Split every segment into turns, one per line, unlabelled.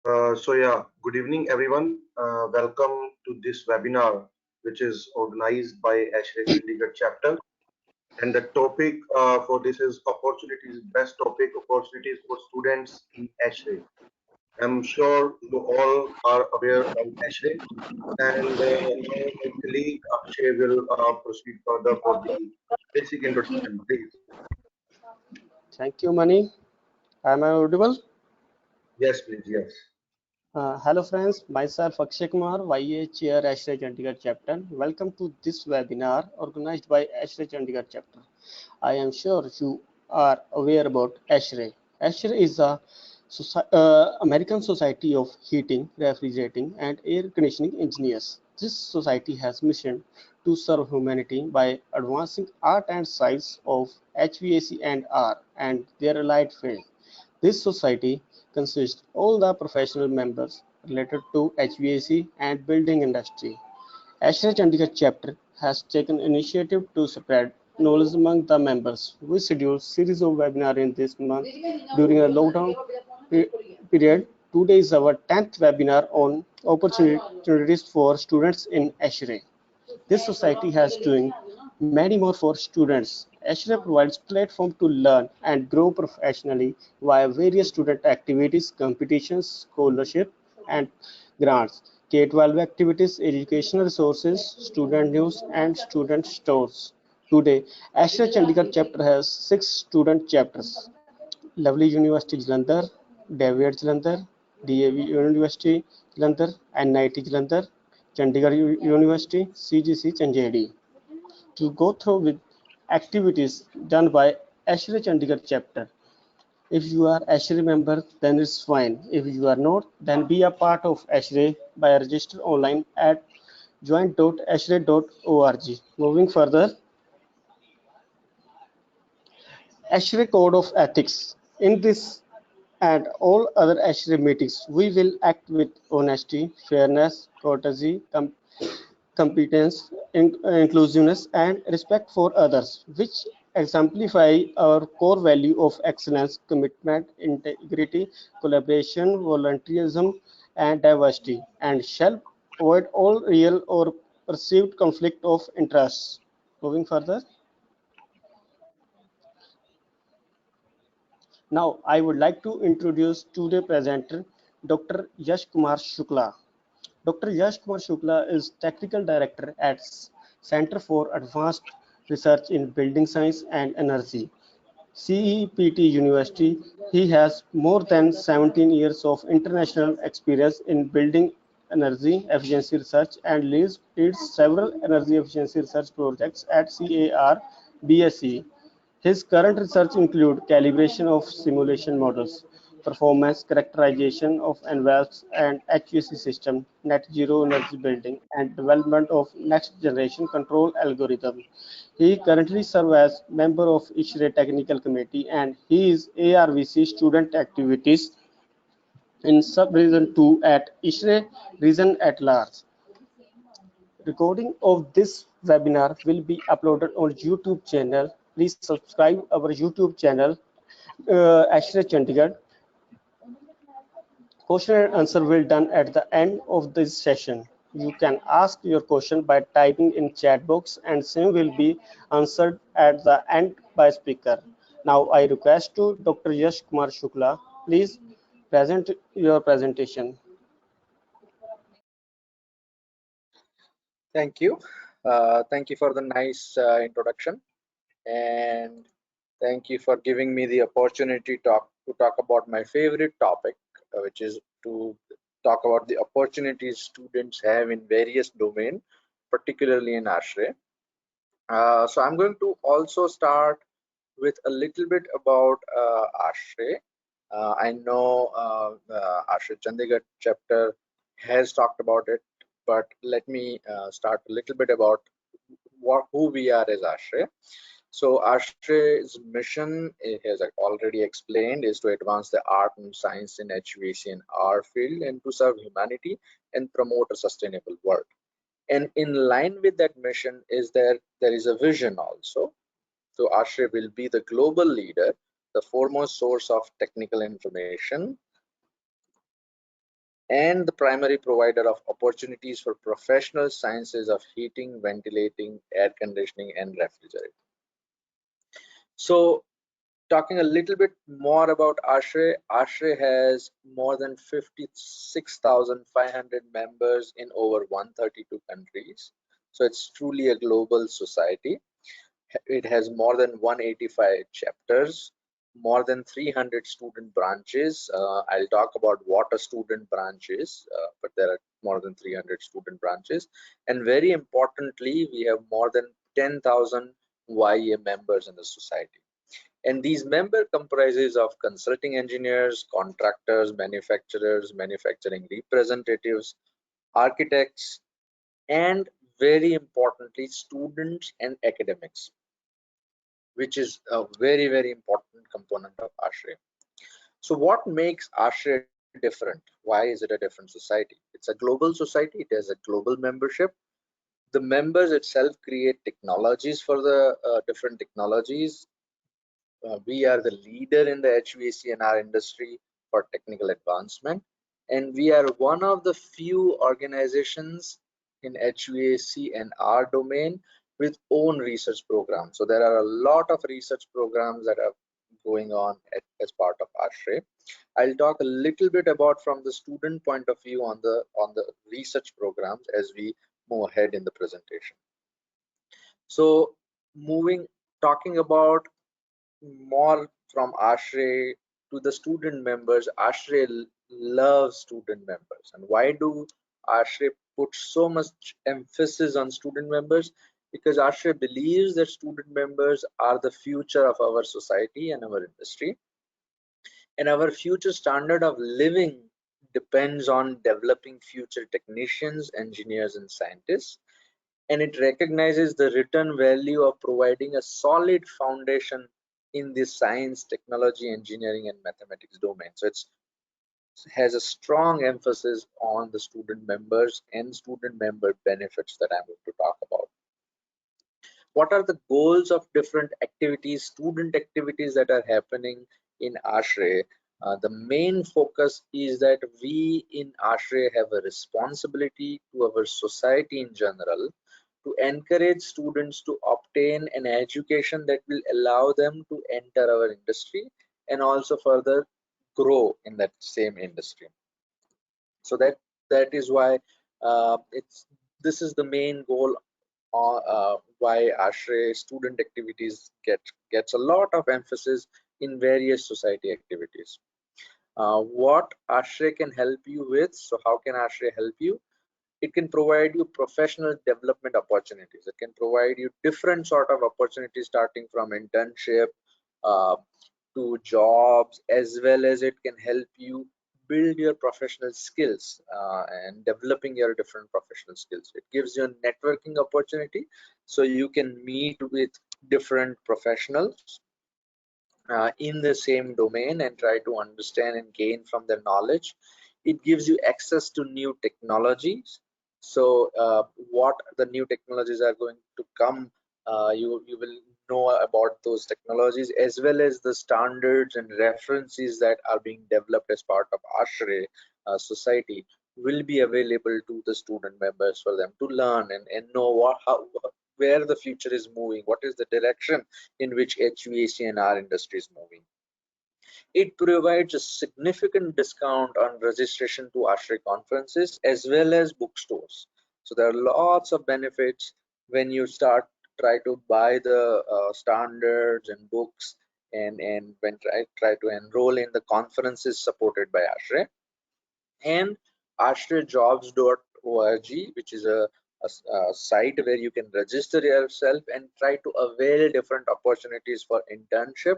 Good evening, everyone. Welcome to this webinar, which is organized by ASHRAE Chandigarh chapter. And the topic for this is opportunities, best topic, opportunities for students in ASHRAE. I'm sure you all are aware of ASHRAE, and now my colleague Akshay will proceed further for the basic introduction, please.
Thank you, Mani. Am I audible?
Yes, please, yes.
Hello, friends. Myself Akshay Kumar, YA Chair, ASHRAE Chandigarh Chapter. Welcome to this webinar organized by ASHRAE Chandigarh Chapter. I am sure you are aware about ASHRAE. ASHRAE is a American Society of Heating, Refrigerating, and Air Conditioning Engineers. This society has mission to serve humanity by advancing art and science of HVAC and R and their allied field. This society consists all the professional members related to HVAC and building industry. ASHRAE Chandigarh chapter has taken initiative to spread knowledge among the members. We scheduled series of webinars in this month during a lockdown period. Today is our 10th webinar on opportunities for students in ASHRAE. This society has doing many more for students. ASHRAE provides platform to learn and grow professionally via various student activities, competitions, scholarship, and grants. K-12 activities, educational resources, student news, and student stores. Today, ASHRAE Chandigarh chapter has 6 student chapters. Lovely University Jalandhar, David Jalandhar, DAV University Jalandhar, NIT Jalandhar, Chandigarh University, CGC Chanjedi. To go through with activities done by ASHRAE Chandigarh chapter. If you are ASHRAE member, then it's fine. If you are not, then be a part of ASHRAE by register online at join.ashrae.org. Moving further, ASHRAE Code of Ethics. In this and all other ASHRAE meetings, we will act with honesty, fairness, courtesy, competence, inclusiveness, and respect for others, which exemplify our core value of excellence, commitment, integrity, collaboration, volunteerism, and diversity, and shall avoid all real or perceived conflict of interests. Moving further. Now, I would like to introduce today's presenter, Dr. Yash Kumar Shukla. Dr. Yash Kumar Shukla is Technical Director at Center for Advanced Research in Building Science and Energy, CEPT University. He has more than 17 years of international experience in building energy efficiency research and leads several energy efficiency research projects at CAR BSc. His current research include calibration of simulation models, performance characterization of envelopes and HVAC system, net zero energy building, and development of next generation control algorithm. He currently serves as member of ISHRE Technical Committee and he is ARVC student activities in sub-region 2 at ISHRE region at large. Recording of this webinar will be uploaded on YouTube channel. Please subscribe our YouTube channel, ASHRAE Chandigarh. Question and answer will done at the end of this session. You can ask your question by typing in chat box and same will be answered at the end by speaker. Now I request to Dr. Yash Kumar Shukla, please present your presentation.
Thank you. Thank you for the nice introduction, and thank you for giving me the opportunity to talk about my favorite topic, which is to talk about the opportunities students have in various domains, particularly in ASHRAE. So I'm going to also start with a little bit about ASHRAE. I know ASHRAE Chandigarh chapter has talked about it, but let me start a little bit about who we are as ASHRAE. So ASHRAE's mission, it has already explained, is to advance the art and science in HVAC and R field and to serve humanity and promote a sustainable world. And in line with that mission is there is a vision also. So ASHRAE will be the global leader, the foremost source of technical information and the primary provider of opportunities for professional sciences of heating, ventilating, air conditioning, and refrigerating. So talking a little bit more about ASHRAE, ASHRAE has more than 56,500 members in over 132 countries. So it's truly a global society. It has more than 185 chapters, more than 300 student branches. I'll talk about what a student branch is, but there are more than 300 student branches. And very importantly, we have more than 10,000 YA members in the society. And these member comprises of consulting engineers, contractors, manufacturers, manufacturing representatives, architects, and very importantly, students and academics, which is a very, very important component of ASHRAE. So what makes ASHRAE different? Why is it a different society? It's a global society. It has a global membership. The members itself create technologies for the different technologies. We are the leader in the HVAC and our industry for technical advancement, and we are one of the few organizations in HVAC and our domain with own research programs. So there are a lot of research programs that are going on as part of ASHRAE. I'll talk a little bit about from the student point of view on the research programs as we move ahead in the presentation. So talking about more from ASHRAE to the student members. ASHRAE loves student members. And why do ASHRAE put so much emphasis on student members? Because ASHRAE believes that student members are the future of our society and our industry. And our future standard of living depends on developing future technicians, engineers, and scientists. And it recognizes the return value of providing a solid foundation in the science, technology, engineering, and mathematics domain. So it has a strong emphasis on the student members and student member benefits that I'm going to talk about. What are the goals of different activities, student activities that are happening in ASHRAE? The main focus is that we in ASHRAE have a responsibility to our society in general to encourage students to obtain an education that will allow them to enter our industry and also further grow in that same industry. So that is why this is the main goal why ASHRAE student activities gets a lot of emphasis in various society activities. What ASHRAE can help you with? So how can ASHRAE help you? It can provide you professional development opportunities. It can provide you different sort of opportunities starting from internship uh, to jobs, as well as it can help you build your professional skills and developing your different professional skills. It gives you a networking opportunity so you can meet with different professionals in the same domain and try to understand and gain from their knowledge. It gives you access to new technologies. So what the new technologies are going to come, you will know about those technologies, as well as the standards and references that are being developed as part of ASHRAE society will be available to the student members for them to learn and know where the future is moving, what is the direction in which HVAC and our industry is moving. It provides a significant discount on registration to ASHRAE conferences as well as bookstores. So there are lots of benefits when you try to buy the standards and books and when try to enroll in the conferences supported by ASHRAE. And ashraejobs.org, which is a site where you can register yourself and try to avail different opportunities for internship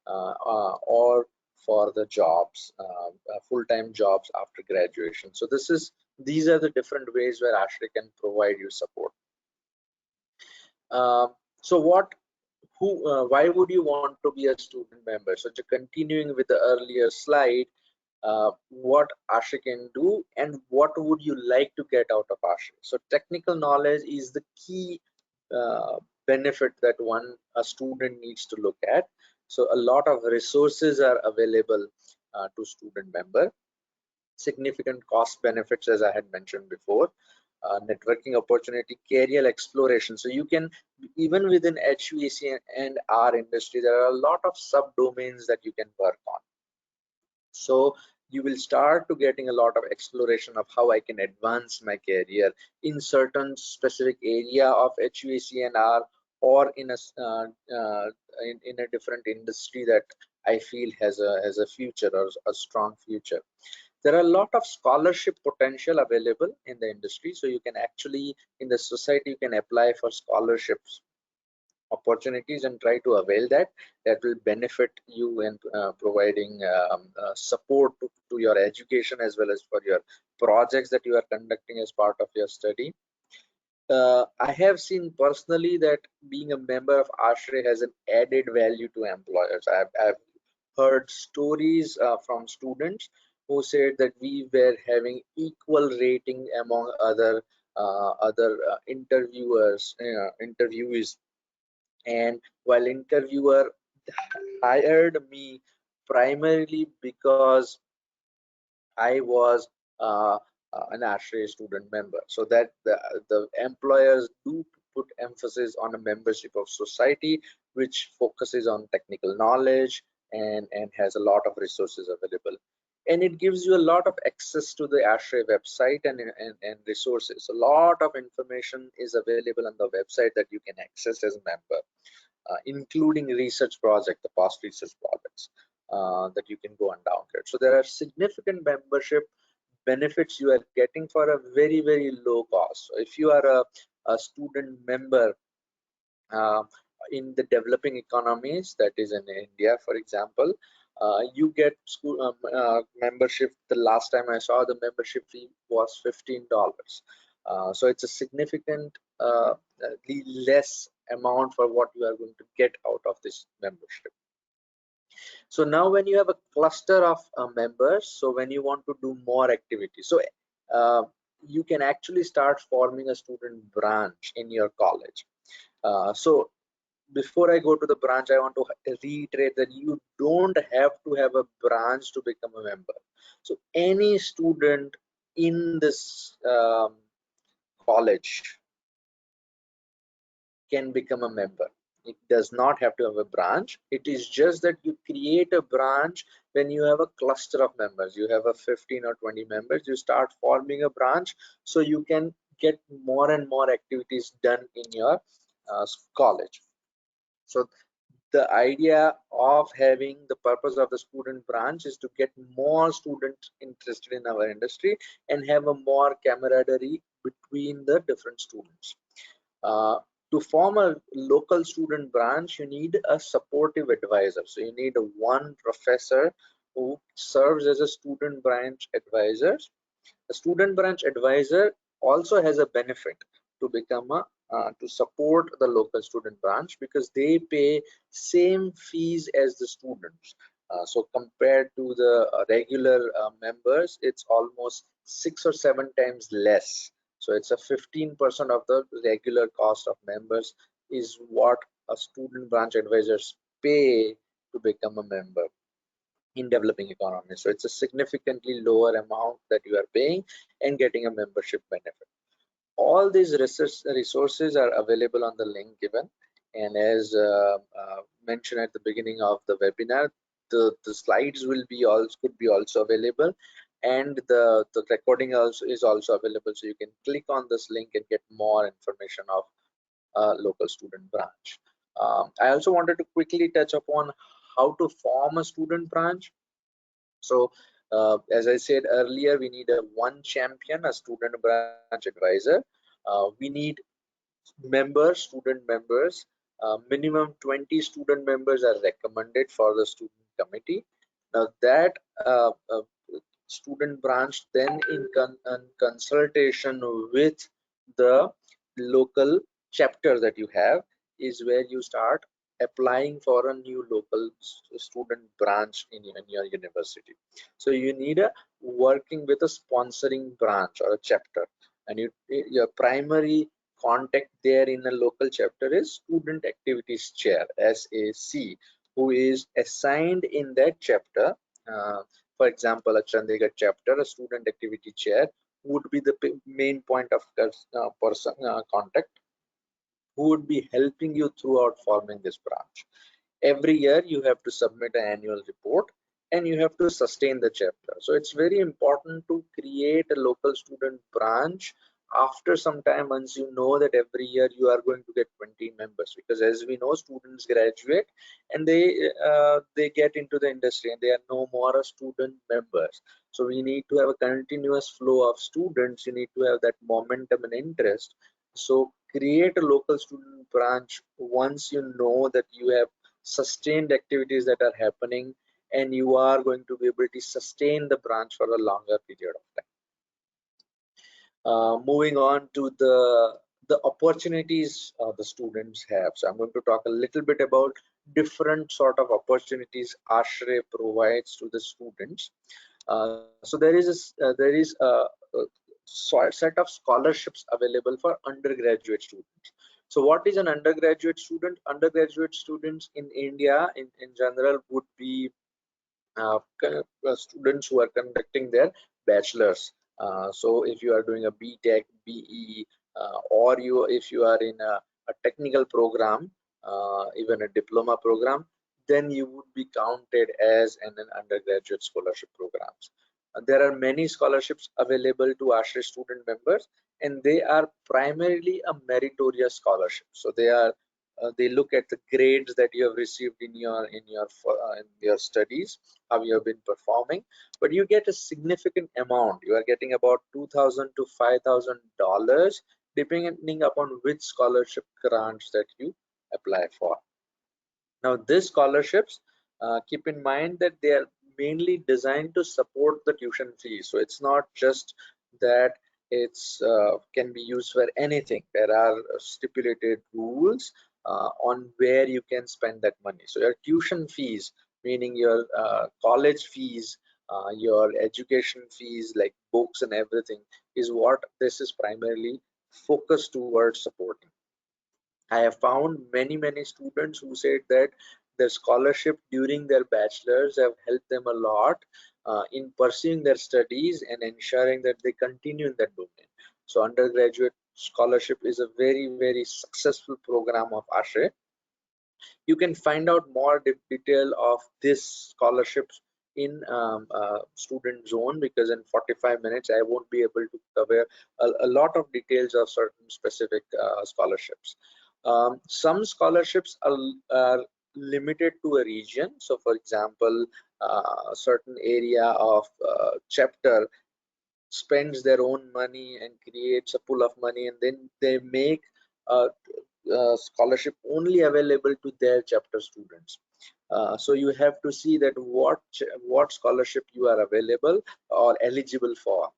or for the jobs, full-time jobs after graduation. So these are the different ways where ASHRAE can provide you support. So why would you want to be a student member? So continuing with the earlier slide, what ASHRAE can do and what would you like to get out of ASHRAE. So technical knowledge is the key benefit that a student needs to look at. So a lot of resources are available to student member. significant cost benefits, as I had mentioned before, networking opportunity, career exploration. So you can, even within HVAC and our industry, there are a lot of subdomains that you can work on. So you will start to getting a lot of exploration of how I can advance my career in certain specific area of HVAC and R, or in in a different industry that I feel has a future, or a strong future. There are a lot of scholarship potential available in the industry, so you can actually, in the society, you can apply for scholarships opportunities and try to avail that. That will benefit you in providing support to your education, as well as for your projects that you are conducting as part of your study. I have seen personally that being a member of ASHRAE has an added value to employers. I've heard stories from students who said that we were having equal rating among other interviewees, and while interviewer hired me primarily because I was an ASHRAE student member. So that the employers do put emphasis on a membership of society, which focuses on technical knowledge and has a lot of resources available. And it gives you a lot of access to the ASHRAE website and resources. A lot of information is available on the website that you can access as a member, including research project, the past research projects that you can go and download. So there are significant membership benefits you are getting for a very, very low cost. So if you are a student member uh, in the developing economies, that is in India, for example, you get school membership. The last time I saw, the membership fee was $15. So it's a significant less amount for what you are going to get out of this membership. So now when you have a cluster of members, so when you want to do more activities, so you can actually start forming a student branch in your college. So before I go to the branch, I want to reiterate that you don't have to have a branch to become a member. So any student in this college can become a member. It does not have to have a branch. It is just that you create a branch when you have a cluster of members. You have a 15 or 20 members, you start forming a branch so you can get more and more activities done in your college. So the idea of having the purpose of the student branch is to get more students interested in our industry and have a more camaraderie between the different students. To form a local student branch, you need a supportive advisor. So you need one professor who serves as a student branch advisor. A student branch advisor also has a benefit to become a to support the local student branch, because they pay same fees as the students. So compared to the regular members, it's almost 6 or 7 times less. So it's a 15% of the regular cost of members is what a student branch advisors pay to become a member in developing economies. So it's a significantly lower amount that you are paying and getting a membership benefit. All these resources are available on the link given, and as mentioned at the beginning of the webinar, the slides will be also could be also available, and the recording also is also available, so you can click on this link and get more information of local student branch. I also wanted to quickly touch upon how to form a student branch. So as I said earlier, we need a one champion, a student branch advisor. We need members, student members. Minimum 20 student members are recommended for the student committee. Now that student branch, then in consultation with the local chapter that you have, is where you start applying for a new local student branch in your university. So you need a working with a sponsoring branch or a chapter, and your primary contact there in a local chapter is student activities chair, SAC, who is assigned in that chapter. For example, a Chandigarh chapter, a student activity chair would be the main point of contact, who would be helping you throughout forming this branch. Every year you have to submit an annual report and you have to sustain the chapter. So it's very important to create a local student branch after some time, once you know that every year you are going to get 20 members, because as we know, students graduate and they get into the industry and they are no more a student members. So we need to have a continuous flow of students. You need to have that momentum and interest. So create a local student branch once you know that you have sustained activities that are happening and you are going to be able to sustain the branch for a longer period of time. Moving on to the opportunities the students have. So I'm going to talk a little bit about different sort of opportunities ASHRAE provides to the students. So there is a set of scholarships available for undergraduate students. So what is an undergraduate student? Undergraduate students in India in general would be students who are conducting their bachelor's. So if you are doing a BTech, BE, or if you are in a technical program, even a diploma program, then you would be counted as an undergraduate scholarship programs. There are many scholarships available to ASHRAE student members, and they are primarily a meritorious scholarship. So they look at the grades that you have received in your studies, how you have been performing, but you get a significant amount. You are getting about $2,000 to $5,000 depending upon which scholarship grants that you apply for. Now, these scholarships, keep in mind that they are mainly designed to support the tuition fees. So it's not just that it's can be used for anything. There are stipulated rules on where you can spend that money. So your tuition fees, meaning your college fees, your education fees like books and everything, is what this is primarily focused towards supporting. I have found many students who said that their scholarship during their bachelor's have helped them a lot in pursuing their studies and ensuring that they continue in that domain. So undergraduate scholarship is a very successful program of ASHRAE. You can find out more detail of this scholarships in student zone, because in 45 minutes I won't be able to cover a lot of details of certain specific scholarships. Some scholarships are limited to a region. So for example, a certain area of chapter spends their own money and creates a pool of money, and then they make a scholarship only available to their chapter students. So you have to see that what scholarship you are available or eligible for.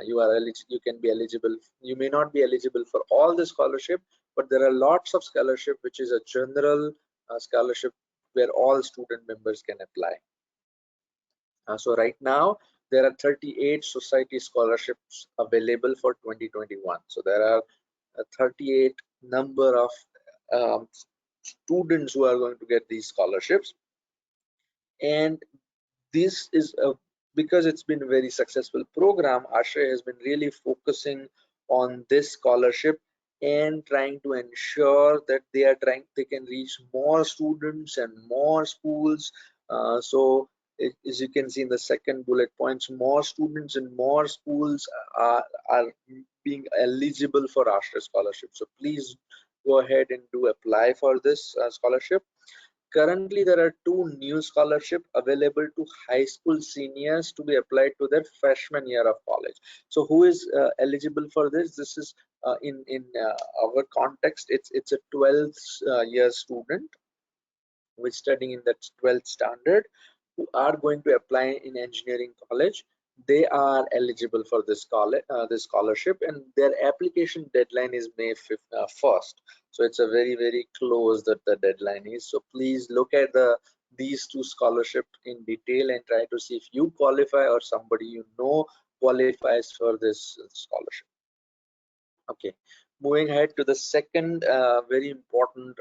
You can be eligible. You may not be eligible for all the scholarship, but there are lots of scholarship which is a general scholarship where all student members can apply. So right now there are 38 society scholarships available for 2021. So there are 38 number of students who are going to get these scholarships, and this is because it's been a very successful program. ASHRAE has been really focusing on this scholarship and trying to ensure that they can reach more students and more schools. So as you can see in the second bullet points, more students and more schools are being eligible for ASHRAE scholarship. So please go ahead and do apply for this scholarship. Currently, there are two new scholarships available to high school seniors to be applied to their freshman year of college. So, who is eligible for this? This is in our context. It's a 12th year student who is studying in the 12th standard, who are going to apply in engineering college. They are eligible for this scholarship, and their application deadline is May 1st. So it's a very close that the deadline is. So please look at these two scholarships in detail and try to see if you qualify or somebody you know qualifies for this scholarship. Okay, moving ahead to the second very important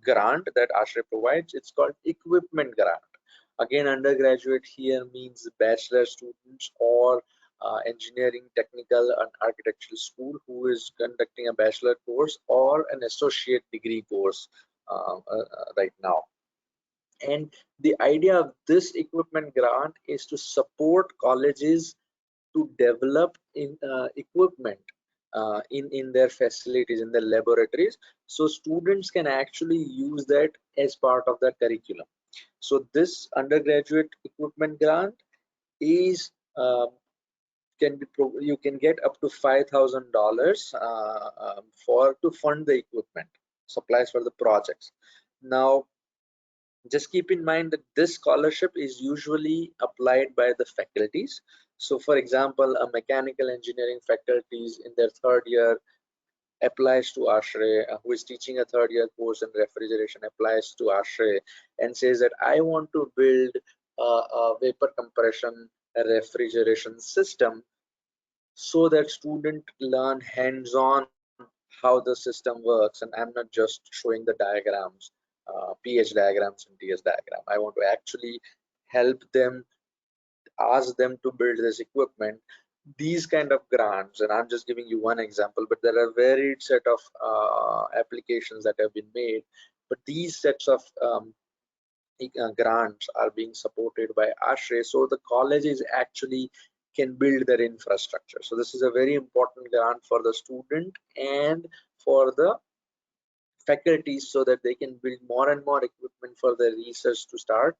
grant that ASHRAE provides. It's called equipment grant. Again, undergraduate here means bachelor students or engineering, technical, and architectural school who is conducting a bachelor course or an associate degree course right now. And the idea of this equipment grant is to support colleges to develop in equipment in their facilities, in their laboratories, so students can actually use that as part of their curriculum. So this undergraduate equipment grant is you can get up to $5,000 for to fund the equipment supplies for the projects. Now, just keep in mind that this scholarship is usually applied by the faculties. So for example, a mechanical engineering faculties in their third year applies to ASHRAE, who is teaching a third year course in refrigeration applies to ASHRAE and says that I want to build a vapor compression refrigeration system so that student learn hands-on how the system works, and I'm not just showing the diagrams, pH diagrams and TS diagram. I want to actually help them, ask them to build this equipment. These kind of grants, and I'm just giving you one example, but there are varied set of applications that have been made, but these sets of grants are being supported by ASHRAE, so the colleges actually can build their infrastructure. So this is a very important grant for the student and for the faculties, so that they can build more and more equipment for their research to start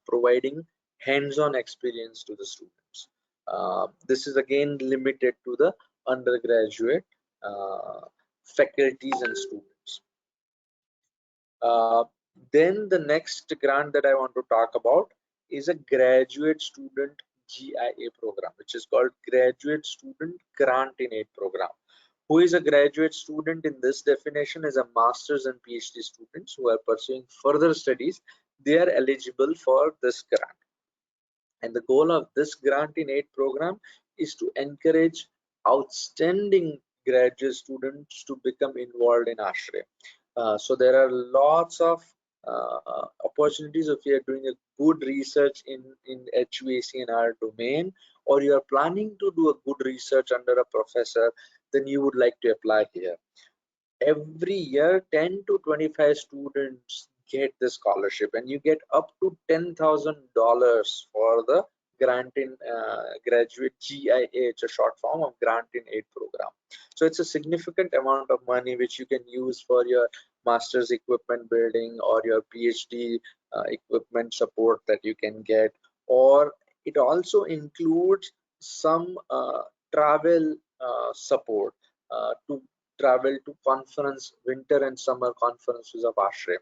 providing hands-on experience to the students. This is again limited to the undergraduate faculties and students. Then the next grant that I want to talk about is a graduate student GIA program, which is called Graduate Student Grant in Aid Program. Who is a graduate student in this definition is a master's and PhD students who are pursuing further studies. They are eligible for this grant. And the goal of this grant in aid program is to encourage outstanding graduate students to become involved in ASHRAE. So there are lots of opportunities if you are doing a good research in HVAC in our domain, or you are planning to do a good research under a professor, then you would like to apply here. Every year 10 to 25 students get the scholarship, and you get up to $10,000 for the grant in graduate GIA. It's a short form of grant in aid program. So it's a significant amount of money which you can use for your master's equipment building or your PhD equipment support that you can get, or it also includes some travel support to travel to conference, winter and summer conferences of ASHRAE.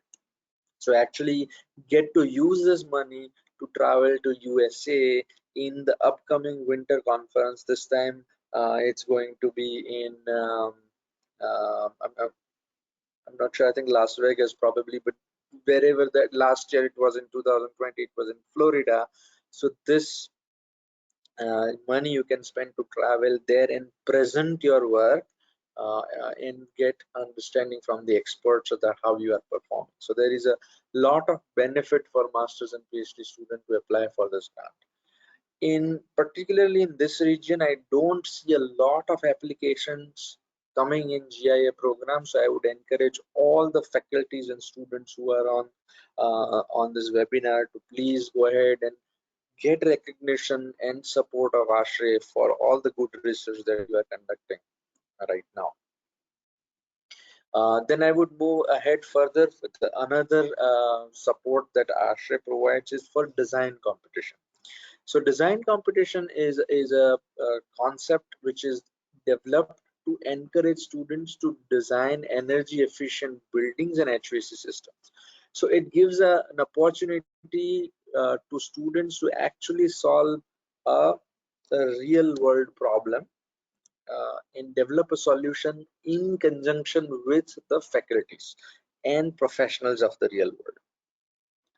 So actually get to use this money to travel to USA in the upcoming winter conference. This time it's going to be in I'm not sure, I think Las Vegas probably, but wherever that last year it was in 2020, it was in Florida. So this money you can spend to travel there and present your work and get understanding from the experts of that how you are performing. So there is a lot of benefit for masters and PhD students to apply for this grant. In particularly in this region, I don't see a lot of applications coming in GIA program, so I would encourage all the faculties and students who are on this webinar to please go ahead and get recognition and support of ASHRAE for all the good research that you are conducting right now. Then I would move ahead further with another support that ASHRAE provides is for design competition. So design competition is a concept which is developed to encourage students to design energy efficient buildings and HVAC systems. So it gives an opportunity to students to actually solve a real world problem and develop a solution in conjunction with the faculties and professionals of the real world.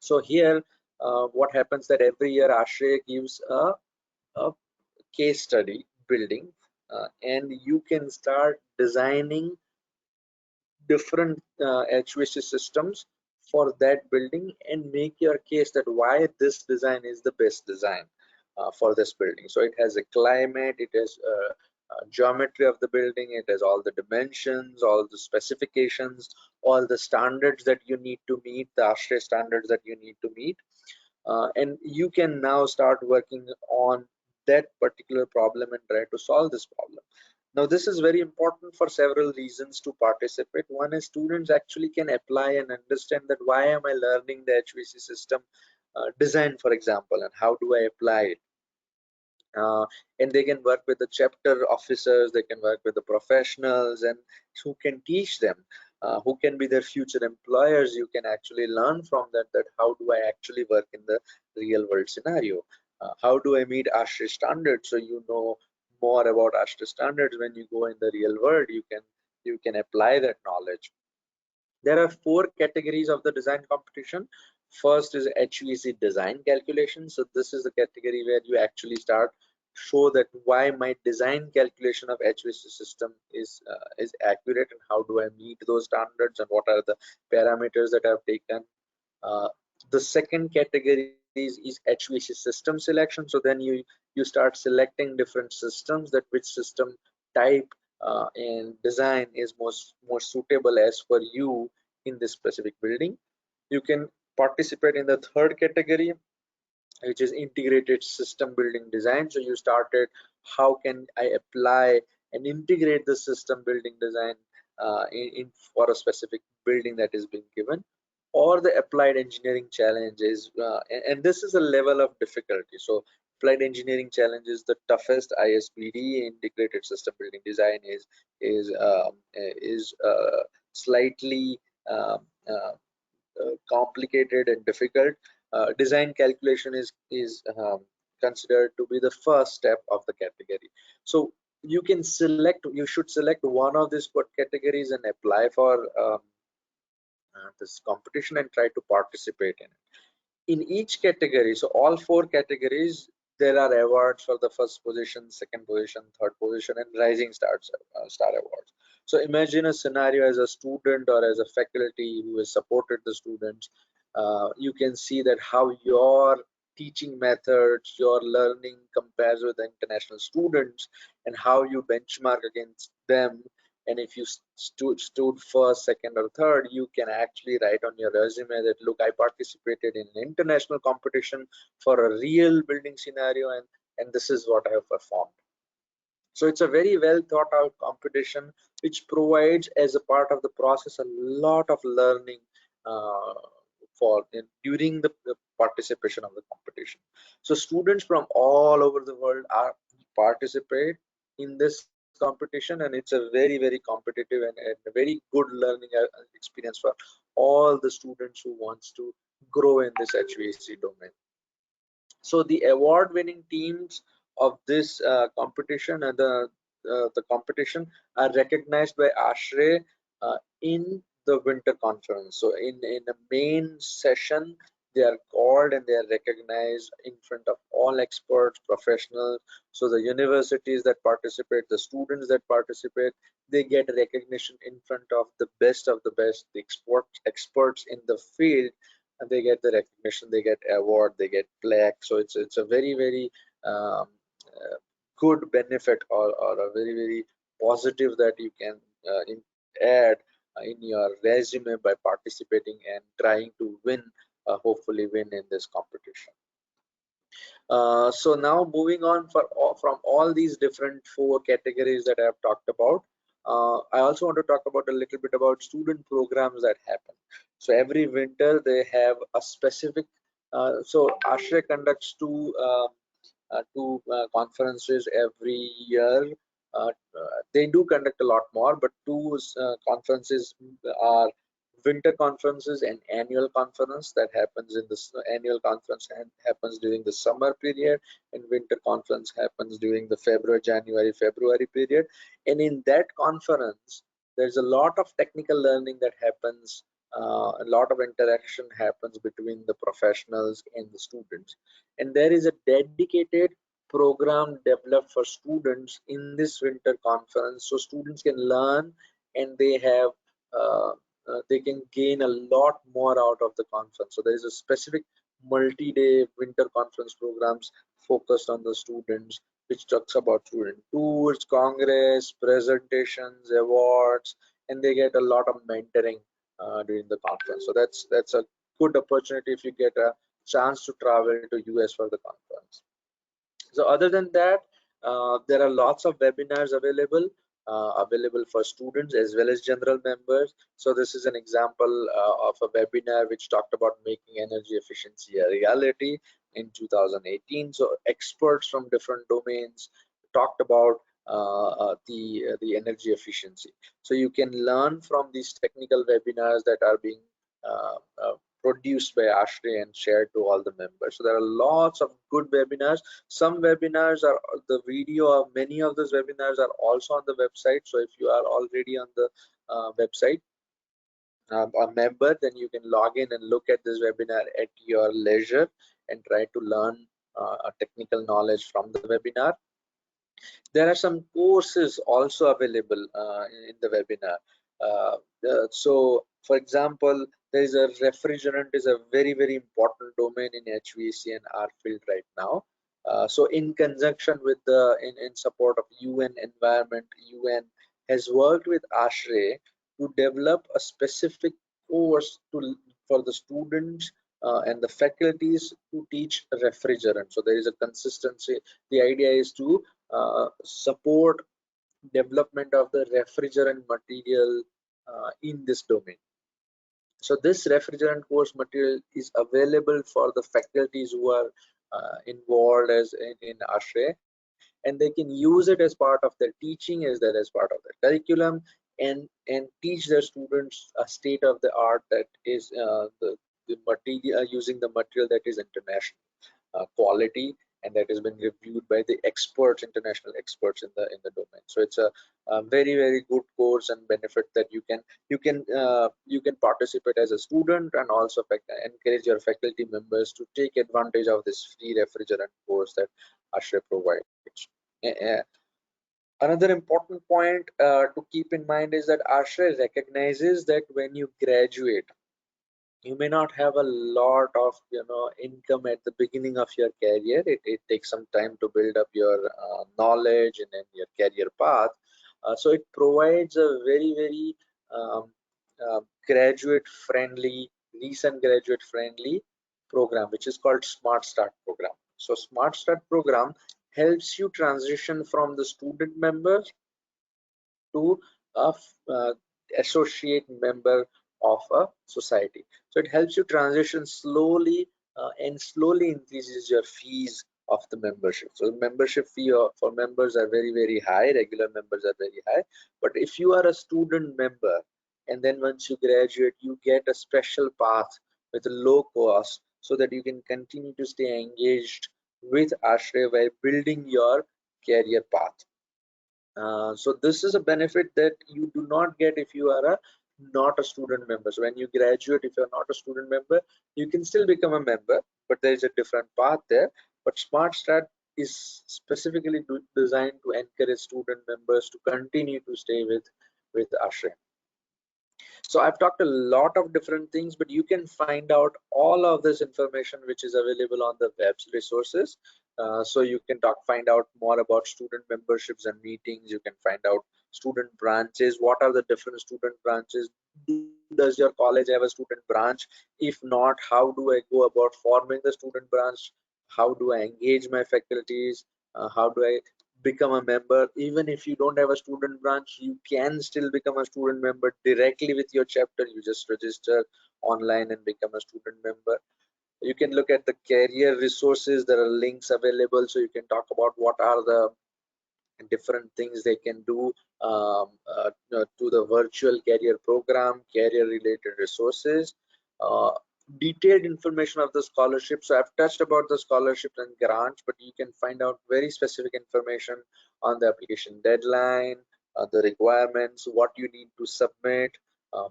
So here what happens that every year ASHRAE gives a case study building and you can start designing different HVAC systems for that building and make your case that why this design is the best design for this building. So it has a climate, it has geometry of the building, it has all the dimensions, all the specifications, all the standards that you need to meet, the ASHRAE standards that you need to meet, and you can now start working on that particular problem and try to solve this problem. Now this is very important for several reasons to participate. One is students actually can apply and understand that why am I learning the HVAC system design, for example, and how do I apply it. And they can work with the chapter officers, they can work with the professionals, and who can teach them, who can be their future employers. You can actually learn from that how do I actually work in the real world scenario, how do I meet ASHRAE standards. So you know more about ASHRAE standards. When you go in the real world, you can apply that knowledge. There are 4 categories of the design competition. First is HVAC design calculation. So this is the category where you actually start show that why my design calculation of HVAC system is accurate, and how do I meet those standards, and what are the parameters that I've taken. Uh, the second category is HVAC system selection. So then you start selecting different systems, that which system type and design is more suitable as for you in this specific building. You can participate in the third category, which is integrated system building design. So you started how can I apply and integrate the system building design in for a specific building that is being given. Or the applied engineering challenge is and this is a level of difficulty. So applied engineering challenge is the toughest. ISBD, integrated system building design, is slightly um, uh, complicated and difficult. Design calculation is considered to be the first step of the category. So you should select one of these categories and apply for this competition and try to participate in it. In each category, so all 4 categories, there are awards for the first position, second position, third position, and rising star awards. So imagine a scenario as a student or as a faculty who has supported the students. You can see that how your teaching methods, your learning compares with the international students, and how you benchmark against them. And if you stood first, second, or third, you can actually write on your resume that, look, I participated in an international competition for a real building scenario, and this is what I have performed. So it's a very well thought out competition, which provides as a part of the process a lot of learning during the participation of the competition. So students from all over the world are participate in this competition, and it's a very competitive and a very good learning experience for all the students who wants to grow in this HVAC domain. So the award winning teams of this competition and the competition are recognized by ASHRAE in the winter conference. So in the main session, they are called and they are recognized in front of all experts, professionals. So the universities that participate, the students that participate, they get recognition in front of the best, the experts in the field, and they get the recognition, they get award, they get plaque. So it's a very um, good benefit, or a very positive that you can add in your resume by participating and trying to win, hopefully win in this competition. So now moving on from all these different 4 categories that I have talked about, I also want to talk about a little bit about student programs that happen. So every winter they have a specific, so ASHRAE conducts two conferences every year. They do conduct a lot more, but 2 conferences are winter conferences and annual conference that happens in this annual conference and happens during the summer period, and winter conference happens during the February period. And in that conference there's a lot of technical learning that happens, a lot of interaction happens between the professionals and the students, and there is a dedicated program developed for students in this winter conference, so students can learn and they have uh, they can gain a lot more out of the conference. So there is a specific multi-day winter conference programs focused on the students, which talks about student tours, congress, presentations, awards, and they get a lot of mentoring during the conference. So that's a good opportunity if you get a chance to travel to US for the conference. So other than that, there are lots of webinars available for students as well as general members. So this is an example of a webinar which talked about making energy efficiency a reality in 2018. So experts from different domains talked about the energy efficiency. So you can learn from these technical webinars that are being uh, uh, produced by ASHRAE and shared to all the members. So there are lots of good webinars. Some webinars are the video of many of those webinars are also on the website. So if you are already on the website, a member, then you can log in and look at this webinar at your leisure and try to learn a technical knowledge from the webinar. There are some courses also available in the webinar. So for example, there is a refrigerant is a very important domain in HVAC and R field right now. So in conjunction with in support of UN environment, UN has worked with ASHRAE to develop a specific course for the students and the faculties to teach refrigerant. So there is a consistency. The idea is to support development of the refrigerant material in this domain. So this refrigerant course material is available for the faculties who are involved as in ASHRAE, and they can use it as part of their teaching as well as part of their curriculum, and teach their students a state of the art that is the material using the material that is international quality and that has been reviewed by the experts, international experts in the domain. So it's a very good course and benefit that you can participate as a student and also encourage your faculty members to take advantage of this free refrigerant course that ASHRAE provides. Another important point to keep in mind is that ASHRAE recognizes that when you graduate, you may not have a lot of income at the beginning of your career. It takes some time to build up your knowledge and then your career path. So it provides a very um, graduate friendly, recent graduate friendly program, which is called SmartStart program. So SmartStart program helps you transition from the student members to a associate member of a society. So it helps you transition slowly and slowly increases your fees of the membership. So the membership fee for members are very high, regular members are very high. But if you are a student member and then once you graduate, you get a special path with a low cost so that you can continue to stay engaged with ASHRAE while building your career path. So this is a benefit that you do not get if you are not a student member. So when you graduate, if you're not a student member, you can still become a member, but there is a different path there. But SmartStart is specifically designed to encourage student members to continue to stay with ASHRAE. So I've talked a lot of different things, but you can find out all of this information which is available on the web's resources. So you can find out more about student memberships and meetings. You can find out student branches. What are the different student branches? Does your college have a student branch? If not, how do I go about forming the student branch? How do I engage my faculties? How do I become a member? Even if you don't have a student branch, you can still become a student member directly with your chapter. You just register online and become a student member. You can look at the career resources. There are links available, so you can talk about what are the different things they can do to the virtual career program, career related resources, uh, detailed information of the scholarship. So I've touched about the scholarships and grants, but you can find out very specific information on the application deadline, the requirements, what you need to submit,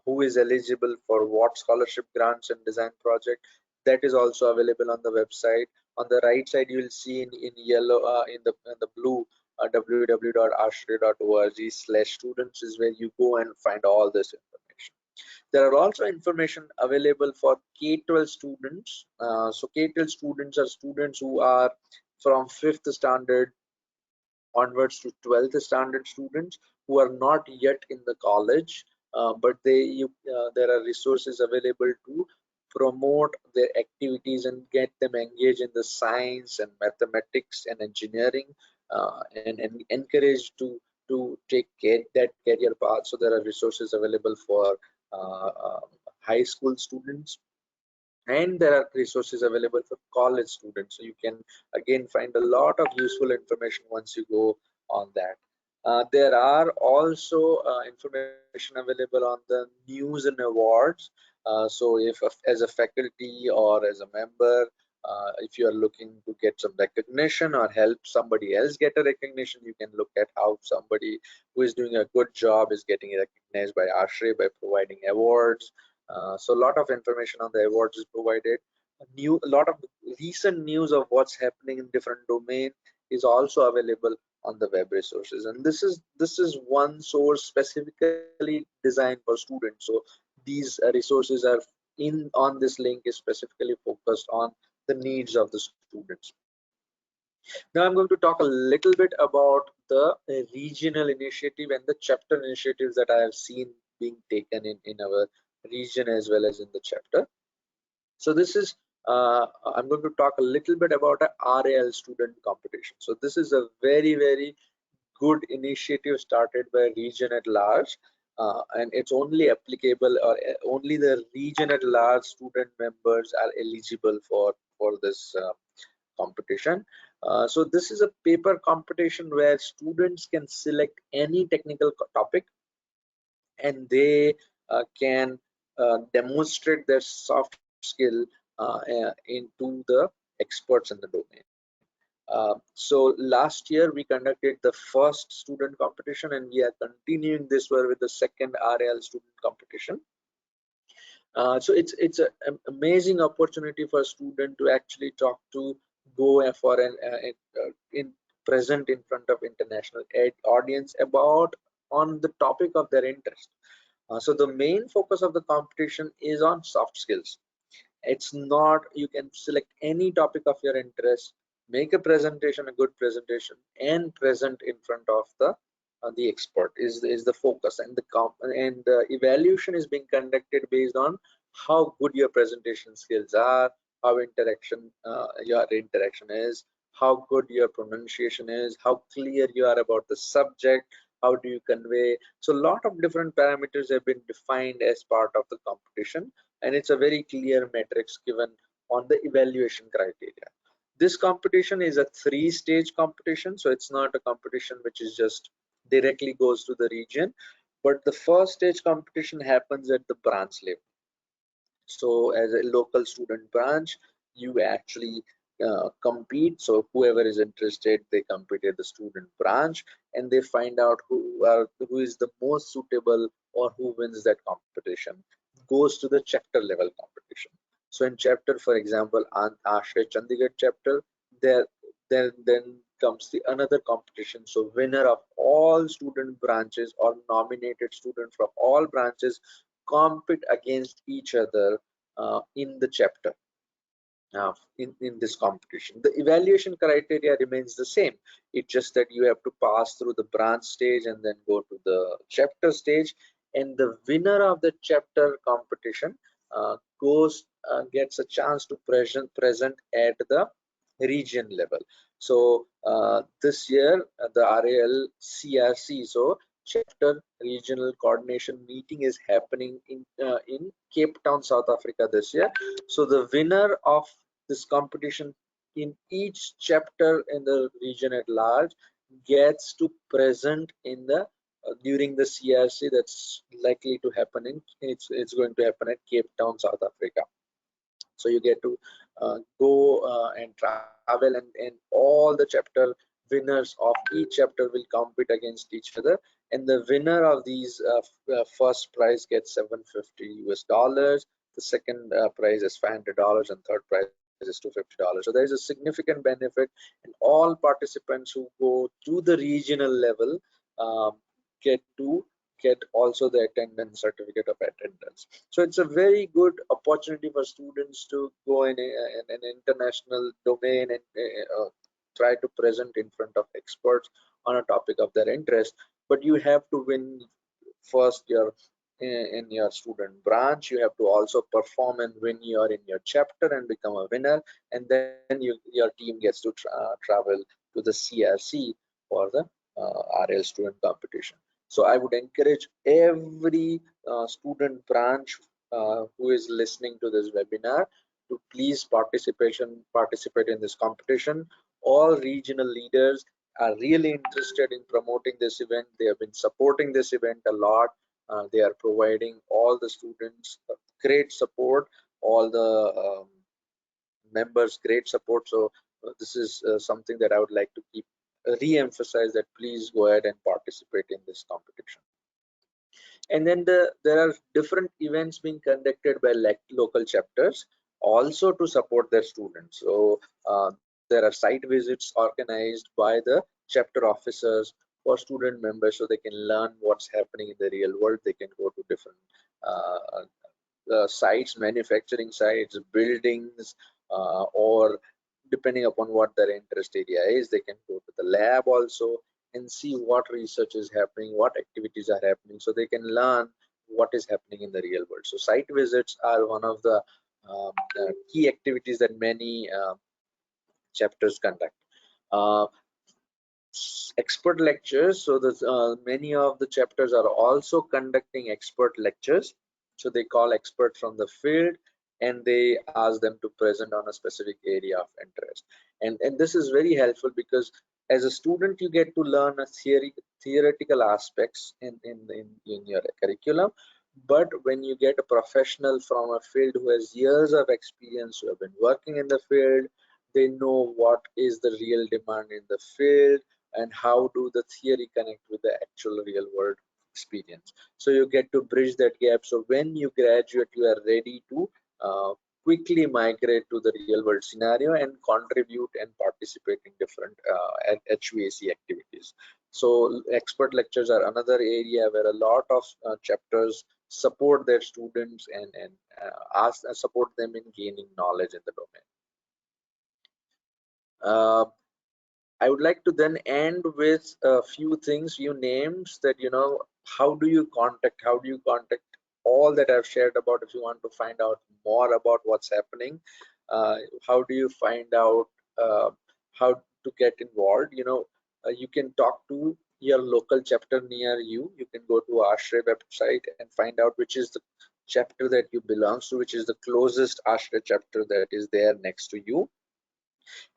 who is eligible for what scholarship, grants and design project. That is also available on the website. On the right side, you will see in yellow, in the blue, www.ashray.org/students is where you go and find all this information. There are also information available for K-12 students. So K-12 students are students who are from 5th standard onwards to 12th standard students who are not yet in the college, but there are resources available to promote their activities and get them engaged in the science and mathematics and engineering, and encouraged to take that career path. So there are resources available for high school students, and there are resources available for college students. So you can again find a lot of useful information once you go on that. There are also information available on the news and awards. So if as a faculty or as a member, if you are looking to get some recognition or help somebody else get a recognition, you can look at how somebody who is doing a good job is getting recognized by ASHRAE by providing awards. So a lot of information on the awards is provided. A lot of recent news of what's happening in different domain is also available on the web resources, and this is one source specifically designed for students. So these resources are in on this link is specifically focused on the needs of the students. Now I'm going to talk a little bit about the regional initiative and the chapter initiatives that I have seen being taken in our region as well as in the chapter. So this is I'm going to talk a little bit about a RAL student competition. So this is a very good initiative started by region at large, and it's only applicable, or only the region at large student members are eligible for this competition. So this is a paper competition where students can select any technical topic, and they can demonstrate their soft skill into the experts in the domain. So last year we conducted the first student competition, and we are continuing this year with the second RAL student competition. So it's an amazing opportunity for a student to actually talk to, go for an in present in front of international audience about on the topic of their interest. So the main focus of the competition is on soft skills. It's not, you can select any topic of your interest, make a presentation, a good presentation, and present in front of the expert is the focus, and the evaluation is being conducted based on how good your presentation skills are, how your interaction is, how good your pronunciation is, how clear you are about the subject, how do you convey. So a lot of different parameters have been defined as part of the competition, and it's a very clear metrics given on the evaluation criteria. This competition is a 3-stage competition, so it's not a competition which is just directly goes to the region, but the first stage competition happens at the branch level. So as a local student branch, you actually compete. So whoever is interested, they compete at the student branch, and they find out who is the most suitable or who wins that competition, goes to the chapter level competition. So in chapter, for example, ASHRAE Chandigarh chapter, there then comes the another competition. So winner of all student branches or nominated student from all branches compete against each other in the chapter. In this competition, the evaluation criteria remains the same. It's just that you have to pass through the branch stage and then go to the chapter stage, and the winner of the chapter competition gets a chance to present at the region level. So this year the RAL CRC, so chapter regional coordination meeting, is happening in Cape Town, South Africa this year. So the winner of this competition in each chapter in the region at large gets to present in the during the CRC that's likely to happen it's going to happen at Cape Town, South Africa. So you get to go and travel, and all the chapter winners of each chapter will compete against each other, and the winner of these first prize gets $750, the second prize is $500, and third prize is $250. So there is a significant benefit, and all participants who go to the regional level get to get also the attendance certificate of attendance. So it's a very good opportunity for students to go in an international domain and try to present in front of experts on a topic of their interest. But you have to win first your in your student branch. You have to also perform and win in your chapter and become a winner, and then your team gets to travel to the CRC for the RAL student competition. So I would encourage every student branch who is listening to this webinar to please participate in this competition. All regional leaders are really interested in promoting this event. They have been supporting this event a lot. They are providing all the students great support, all the members great support. So this is something that I would like to keep re-emphasize, that please go ahead and participate in this competition. And then there are different events being conducted by local chapters also to support their students. So there are site visits organized by the chapter officers for student members, so they can learn what's happening in the real world. They can go to different sites, manufacturing sites, buildings, or depending upon what their interest area is, they can go to the lab also and see what research is happening, what activities are happening, so they can learn what is happening in the real world. So site visits are one of the key activities that many chapters conduct. Uh, Expert lectures, so there's many of the chapters are also conducting expert lectures. So they call experts from the field and they ask them to present on a specific area of interest. And this is very helpful because as a student you get to learn a theoretical aspects in your curriculum, but when you get a professional from a field who has years of experience, who have been working in the field, they know what is the real demand in the field and how do the theory connect with the actual real world experience. So you get to bridge that gap. So when you graduate, you are ready to quickly migrate to the real world scenario and contribute and participate in different HVAC activities. So expert lectures are another area where a lot of chapters support their students and support them in gaining knowledge in the domain. I would like to then end with a few things, few names that, how do you contact all that I've shared about? If you want to find out more about what's happening, how do you find out how to get involved? You can talk to your local chapter near you. You can go to ASHRAE website and find out which is the chapter that you belongs to, which is the closest ASHRAE chapter that is there next to you.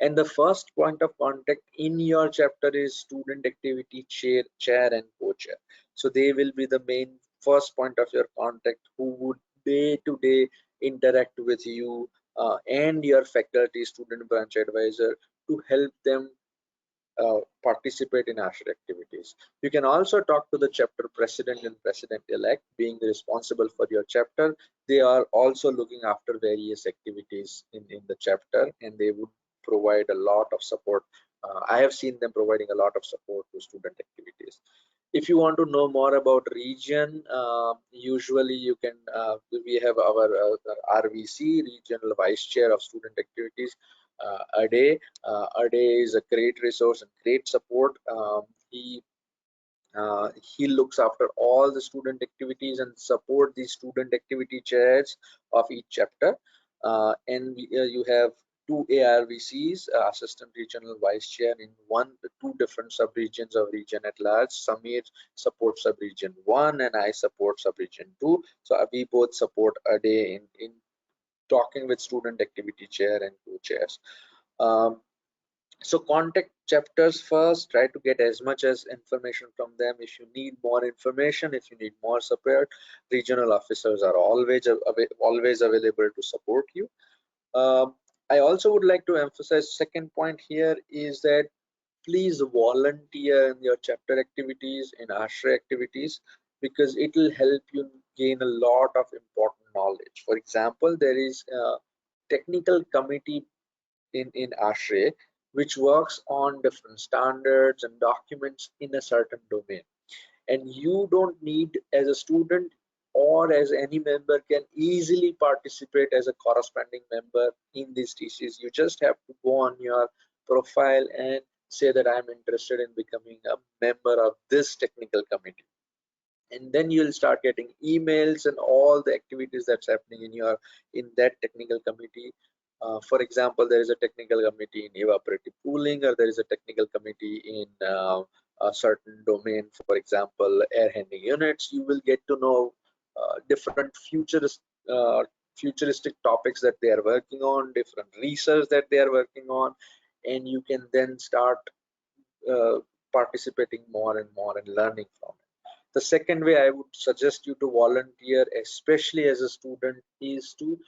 And the first point of contact in your chapter is student activity chair and co-chair. So they will be the main first point of your contact, who would day to day interact with you and your faculty, student branch advisor, to help them participate in ASHRAE activities. You can also talk to the chapter president and president-elect, being responsible for your chapter. They are also looking after various activities in the chapter, and they would provide a lot of support. I have seen them providing a lot of support to student activities. If you want to know more about region, usually you can, we have our RVC, Regional Vice Chair of Student Activities, Ade. Ade is a great resource and great support. He looks after all the student activities and support the student activity chairs of each chapter. You have two ARVCs, Assistant Regional Vice Chair in two different sub-regions of region at large. Samir supports sub-region 1 and I support sub-region 2. So we both support a day in talking with student activity chair and co-chairs. So contact chapters first, try to get as much as information from them. If you need more information, if you need more support, regional officers are always available to support you. I also would like to emphasize second point here is that please volunteer in your chapter activities, in ASHRAE activities, because it will help you gain a lot of important knowledge. For example, there is a technical committee in ASHRAE which works on different standards and documents in a certain domain. and you don't need, as a student or as any member, can easily participate as a corresponding member in these TCs. You just have to go on your profile and say that I'm interested in becoming a member of this technical committee, and then you'll start getting emails and all the activities that's happening in that technical committee. For example, there is a technical committee in evaporative cooling, or there is a technical committee in a certain domain, for example air handling units. You will get to know different futuristic topics that they are working on, different research that they are working on, and you can then start uh, participating more and more and learning from it. The second way I would suggest you to volunteer, especially as a student, is to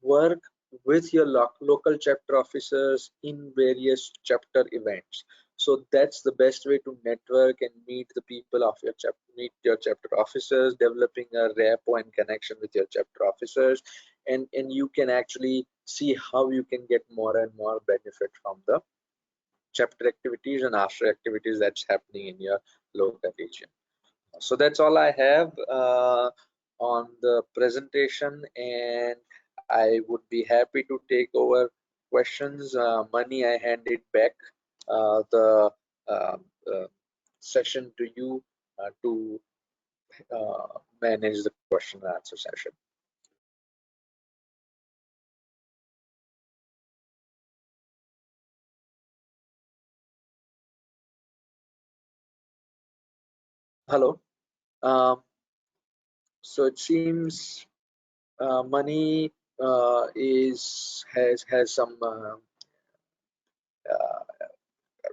work with your local chapter officers in various chapter events. So that's the best way to network and meet the people of your chapter, meet your chapter officers, developing a rapport and connection with your chapter officers, and you can actually see how you can get more and more benefit from the chapter activities and ASHRAE activities that's happening in your local region. So that's all I have on the presentation, and I would be happy to take over questions. Money, I hand it back the uh, uh, session to you to manage the question and answer session. Hello. Um, so it seems money is has some uh,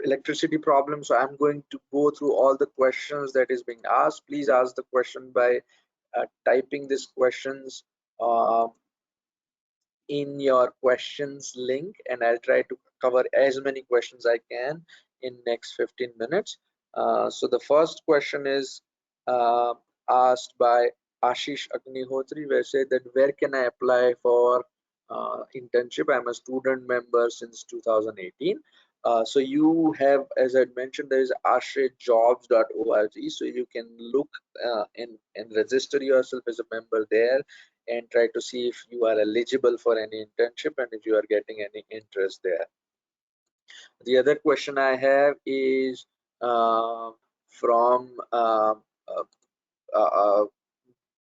electricity problem, so I'm going to go through all the questions that is being asked. Please ask the question by typing these questions uh, in your questions link, and I'll try to cover as many questions I can in next 15 minutes. So the first question is uh, asked by Ashish Agnihotri, where said that where can I apply for internship? I'm a student member since 2018. So you have, as I mentioned, there is ashrejobs.org, so you can look and register yourself as a member there and try to see if you are eligible for any internship and if you are getting any interest there. The other question I have is from a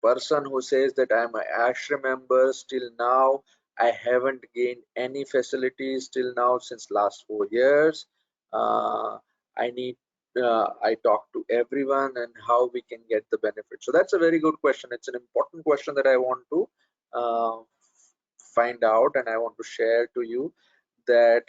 person who says that I'm an ASHRAE member. Still now I haven't gained any facilities till now since last 4 years. I need I talk to everyone and how we can get the benefit. So that's a very good question. It's an important question that I want to uh, find out, and I want to share to you that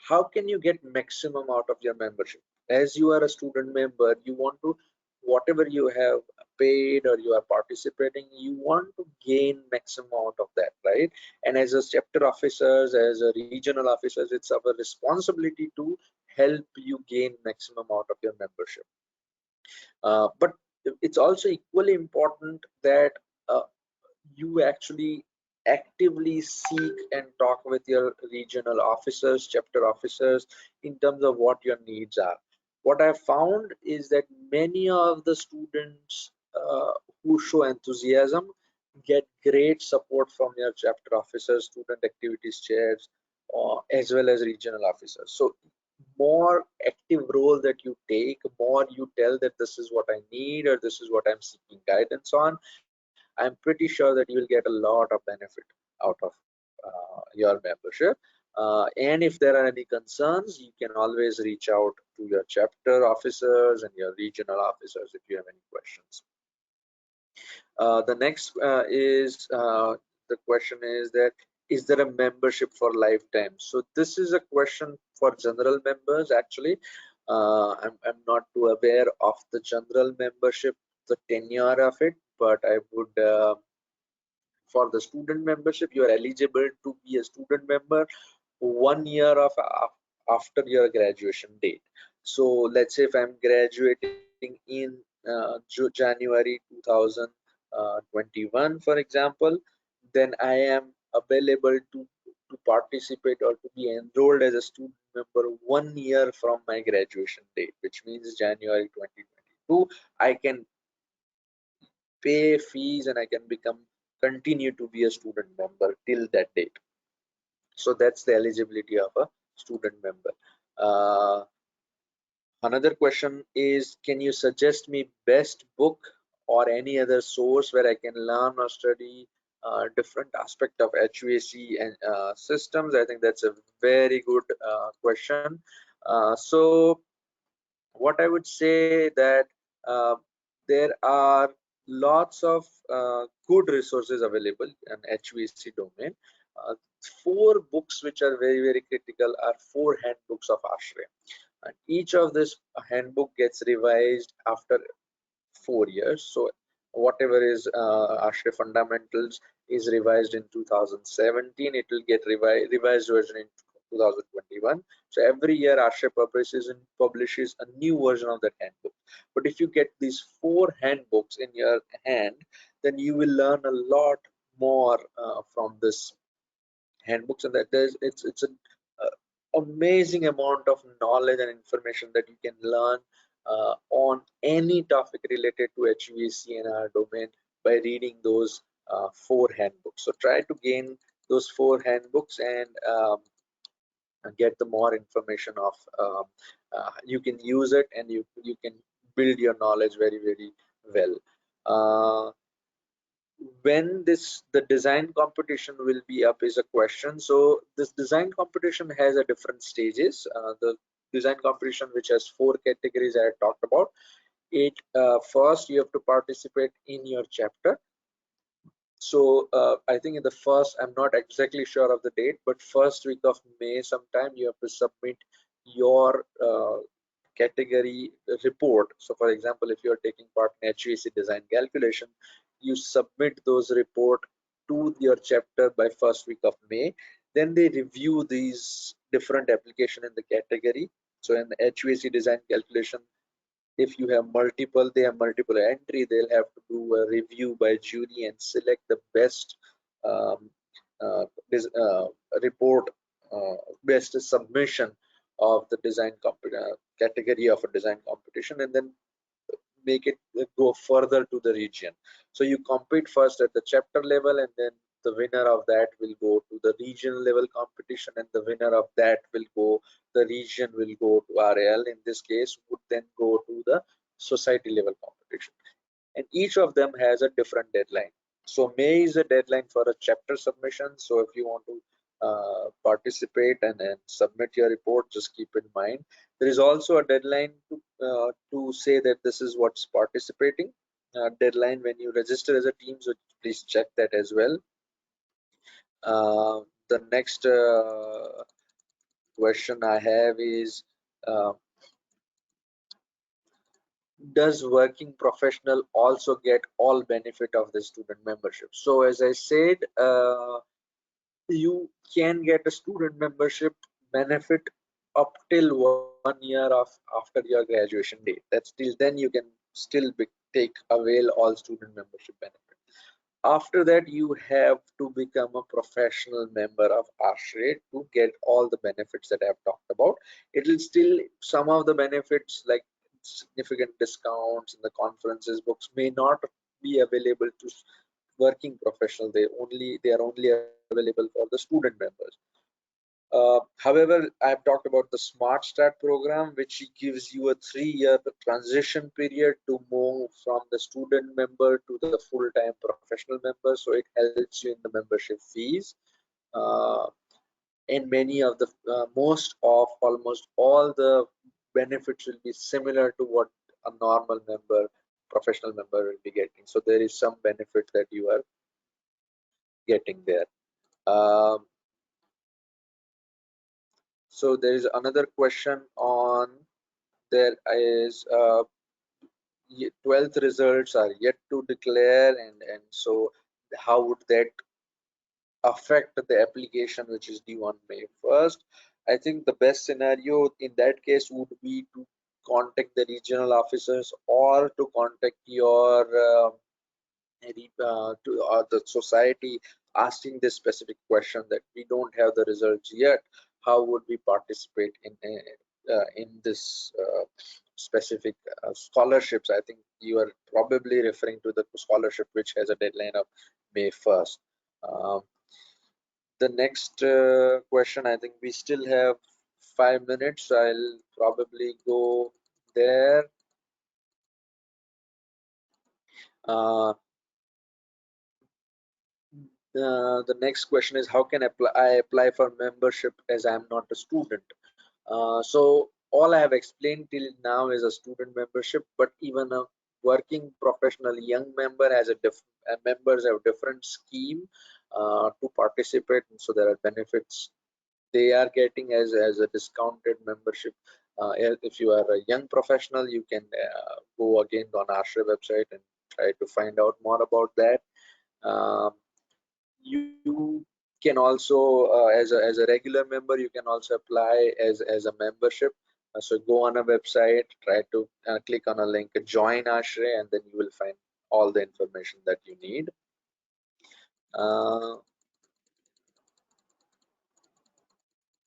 how can you get maximum out of your membership. As you are a student member, you want to, whatever you have paid or you are participating, you want to gain maximum out of that, right? And as a chapter officers, as a regional officers, it's our responsibility to help you gain maximum out of your membership. But it's also equally important that uh, you actually actively seek and talk with your regional officers, chapter officers, in terms of what your needs are. What I found is that many of the students who show enthusiasm get great support from your chapter officers, student activities chairs, as well as regional officers. So more active role that you take, more you tell that this is what I need or this is what I'm seeking guidance on, I'm pretty sure that you will get a lot of benefit out of your membership. And if there are any concerns, you can always reach out to your chapter officers and your regional officers if you have any questions. The next is the question is that is there a membership for lifetime? So this is a question for general members actually. I'm not too aware of the general membership, the tenure of it, but I would for the student membership, you are eligible to be a student member 1 year of after your graduation date. So let's say if I'm graduating in January 2021, for example, then I am available to participate or to be enrolled as a student member 1 year from my graduation date, which means January 2022. Two, I can pay fees and I can continue to be a student member till that date. So that's the eligibility of a student member. Another question is, can you suggest me best book or any other source where I can learn or study different aspect of HVAC and systems? I think that's a very good question. So what I would say that uh, there are lots of good resources available in HVAC domain. Uh, Four books which are very critical are four handbooks of ASHRAE, and each of this handbook gets revised after 4 years. So whatever is ASHRAE fundamentals is revised in 2017, it will get revised version in 2021. So every year ASHRAE publishes a new version of that handbook. But if you get these four handbooks in your hand, then you will learn a lot more from this handbooks, and that it's an amazing amount of knowledge and information that you can learn on any topic related to HVAC and our domain by reading those four handbooks. So try to gain those four handbooks and get the more information of you can use it, and you can build your knowledge very well. When the design competition will be up is a question. So this design competition has a different stages. The design competition, which has four categories I talked about it. First, you have to participate in your chapter. So I think in the first, I'm not exactly sure of the date, but first week of May sometime you have to submit your category report. So for example, if you're taking part in HVAC design calculation, you submit those report to your chapter by first week of May. Then they review these different application in the category. So in the HVAC design calculation, if you have multiple entry, they'll have to do a review by jury and select the best um, this report, best submission of the category of a design competition, and then make it go further to the region. So you compete first at the chapter level, and then the winner of that will go to the regional level competition, and the winner of that will go, the region will go to RAL in this case, would then go to the society level competition. And each of them has a different deadline. So May is a deadline for a chapter submission. So if you want to participate and submit your report, just keep in mind there is also a deadline to say that this is what's participating deadline when you register as a team. So please check that as well. The next question I have is, uh, does working professional also get all benefit of the student membership? So as I said, you can get a student membership benefit up till 1 year of after your graduation date. That's till then you can still avail all student membership benefit. After that, you have to become a professional member of ASHRAE to get all the benefits that I've talked about. It will still, some of the benefits like significant discounts in the conferences books may not be available to working professional. They are only available for the student members. However, I've talked about the SmartStart program, which gives you a 3-year transition period to move from the student member to the full-time professional member. So it helps you in the membership fees. And many of the almost all the benefits will be similar to what a normal professional member will be getting. So there is some benefit that you are getting there. So there is another question on, there is 12th results are yet to declare, and so how would that affect the application which is due on May 1st? I think the best scenario in that case would be to contact the regional officers or to contact your the society, asking this specific question that we don't have the results yet, how would we participate in this specific scholarships. I think you are probably referring to the scholarship which has a deadline of May 1st. The next question, I think we still have 5 minutes, so I'll probably go there. The next question is, how can I apply for membership as I'm not a student? So all I have explained till now is a student membership, but even a working professional young member has members have different scheme to participate, and so there are benefits they are getting as a discounted membership. If you are a young professional, you can go again on ASHRAE website and try to find out more about that. You can also, as a regular member, you can also apply as a membership. So go on a website, try to click on a link, join ASHRAE, and then you will find all the information that you need.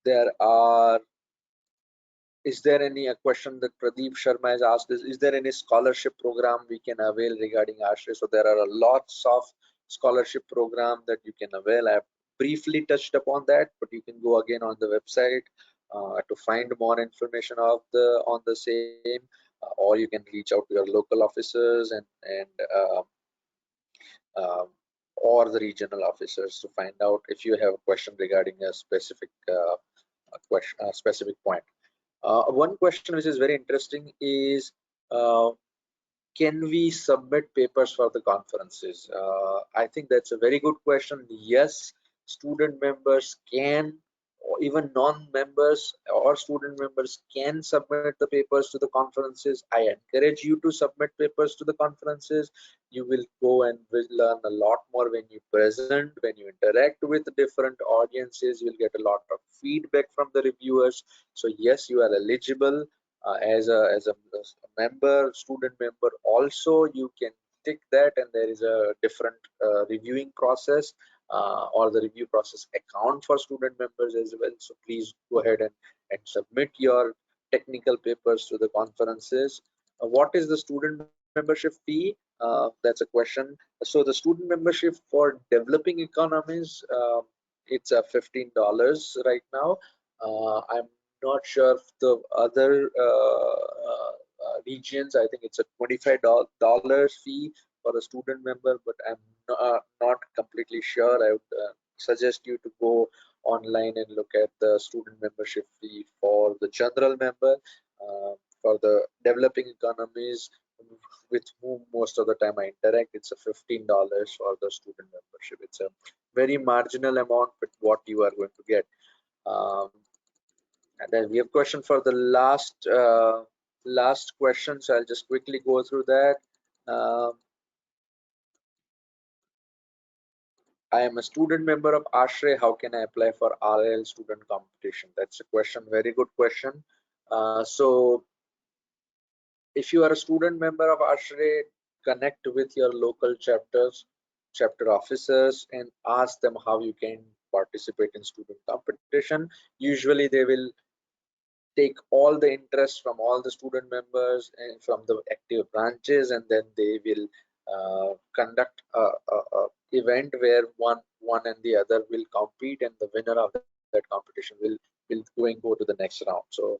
There are Is there any question that Pradeep Sharma has asked is there any scholarship program we can avail regarding ASHRAE? So there are lots of scholarship program that you can avail. I have briefly touched upon that, but you can go again on the website to find more information of on the same, or you can reach out to your local officers um, or the regional officers to find out if you have a question regarding a specific specific point. One question which is very interesting is, can we submit papers for the conferences? I think that's a very good question. Yes, student members can, or even non-members or student members can submit the papers to the conferences. I encourage you to submit papers to the conferences. You will go and will learn a lot more when you present, when you interact with different audiences. You'll get a lot of feedback from the reviewers. So yes, you are eligible as a member, student member. Also, you can tick that, and there is a different reviewing process or the review process account for student members as well. So please go ahead and submit your technical papers to the conferences. What is the student membership fee? That's a question. So the student membership for developing economies, it's a $15 right now. I'm not sure if the other regions, I think it's a $25 fee for a student member, but I'm not completely sure. I would suggest you to go online and look at the student membership fee for the general member. For the developing economies with whom most of the time I interact, it's a $15 for the student membership. It's a very marginal amount with what you are going to get. And then we have a question for the last question, so I'll just quickly go through that. I am a student member of ASHRAE. How can I apply for RAL Student Competition? That's a question, very good question. So if you are a student member of ASHRAE, connect with your local chapter officers, and ask them how you can participate in student competition. Usually they will take all the interest from all the student members and from the active branches, and then they will conduct a event where one and the other will compete, and the winner of that competition will go to the next round. So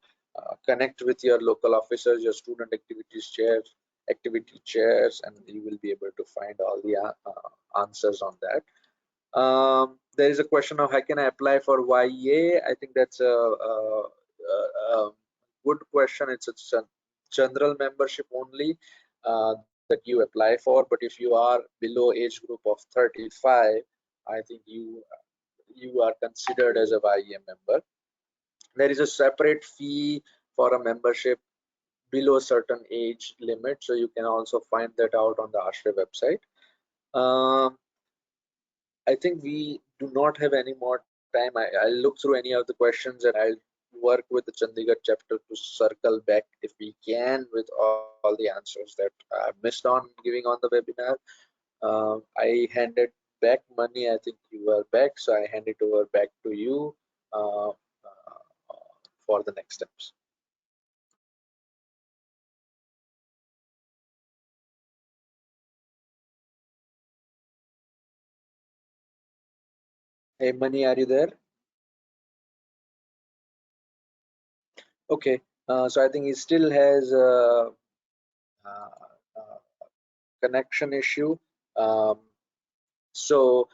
connect with your local officers, your student activity chairs, and you will be able to find all the answers on that. There is a question of how can I apply for YA. I think that's a good question. It's a general membership only that you apply for, but if you are below age group of 35, I think you are considered as a YA member. There is a separate fee for a membership below a certain age limit, so you can also find that out on the ASHRAE website. I think we do not have any more time. I'll look through any of the questions, and I'll work with the Chandigarh chapter to circle back if we can with all the answers that I missed on giving on the webinar. I handed back money. I think you are back, so I hand it over back to you for the next steps. Hey, Mani, are you there? Okay, so I think he still has a, connection issue. Um, so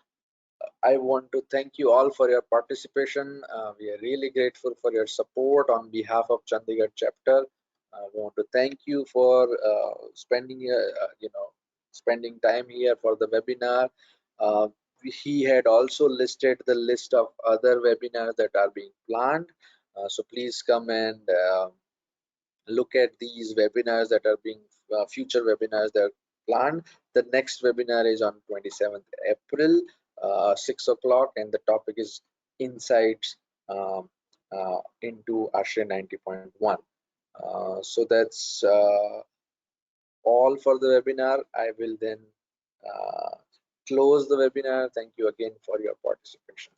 I want to thank you all for your participation. We are really grateful for your support on behalf of Chandigarh chapter. We want to thank you for spending time here for the webinar. Uh, he had also listed the list of other webinars that are being planned. So please come and look at these webinars that are being future webinars that are planned. The next webinar is on 27th April, 6 o'clock, and the topic is insights into ASHRAE 90.1. So that's all for the webinar. I will then close the webinar. Thank you again for your participation.